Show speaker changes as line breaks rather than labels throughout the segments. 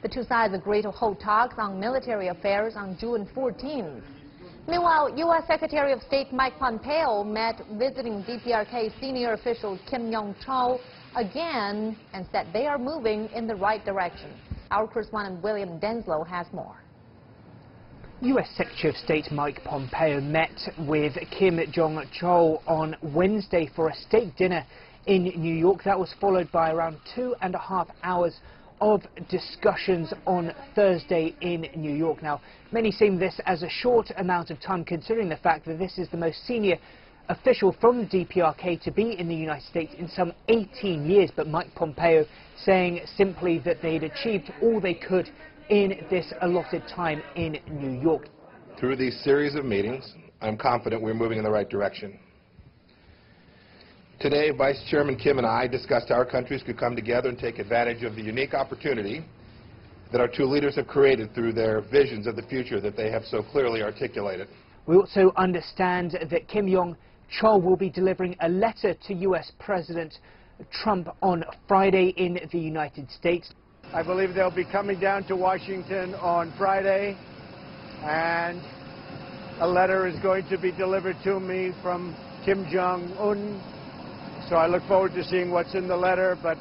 The two sides agreed to hold talks on military affairs on June 14th. Meanwhile, U.S. Secretary of State Mike Pompeo met visiting DPRK senior official Kim Yong-chol again and said they are moving in the right direction. Our correspondent William Denslow has more.
U.S. Secretary of State Mike Pompeo met with Kim Jong-chol on Wednesday for a state dinner in New York. That was followed by around 2.5 hours of discussions on Thursday in New York. Now, many see this as a short amount of time, considering the fact that this is the most senior official from the DPRK to be in the United States in some 18 years. But Mike Pompeo saying simply that they'd achieved all they could in this allotted time in New York.
Through these series of meetings, I'm confident we're moving in the right direction. Today, Vice Chairman Kim and I discussed how our countries could come together and take advantage of the unique opportunity that our two leaders have created through their visions of the future that they have so clearly articulated.
We also understand that Kim Yong-chol will be delivering a letter to U.S. President Trump on Friday in the United States.
I believe they'll be coming down to Washington on Friday, and a letter is going to be delivered to me from Kim Jong-un. So I look forward to seeing what's in the letter, but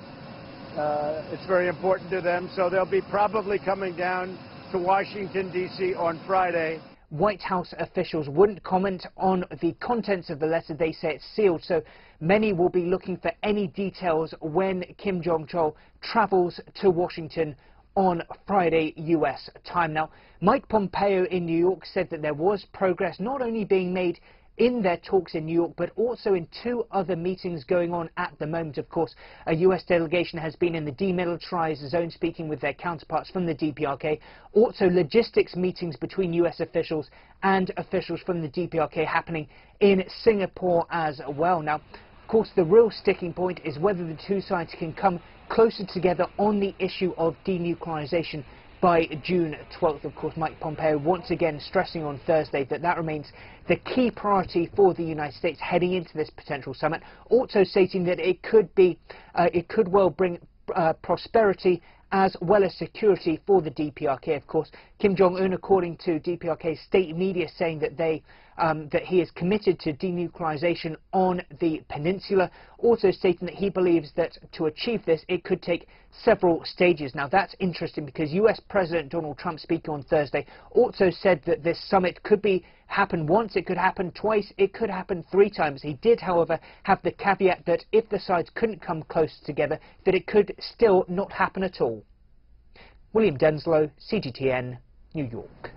it's very important to them. So they'll be probably coming down to Washington, D.C. on Friday.
White House officials wouldn't comment on the contents of the letter. They say it's sealed, so many will be looking for any details when Kim Jong-chol travels to Washington on Friday U.S. time. Now, Mike Pompeo in New York said that there was progress not only being made in their talks in New York, but also in two other meetings going on at the moment. Of course, a U.S. delegation has been in the demilitarized zone speaking with their counterparts from the DPRK. Also, logistics meetings between U.S. officials and officials from the DPRK happening in Singapore as well. Now, of course, the real sticking point is whether the two sides can come closer together on the issue of denuclearization by June 12th. Of course, Mike Pompeo once again stressing on Thursday that that remains the key priority for the United States heading into this potential summit, also stating that it could well bring prosperity as well as security for the DPRK. Of course, Kim Jong-un, according to DPRK state media, saying that that he is committed to denuclearization on the peninsula, also stating that he believes that to achieve this, it could take several stages. Now, that's interesting because U.S. President Donald Trump, speaking on Thursday, also said that this summit could happen once, it could happen twice, it could happen 3 times. He did, however, have the caveat that if the sides couldn't come close together, that it could still not happen at all. William Denslow, CGTN, New York.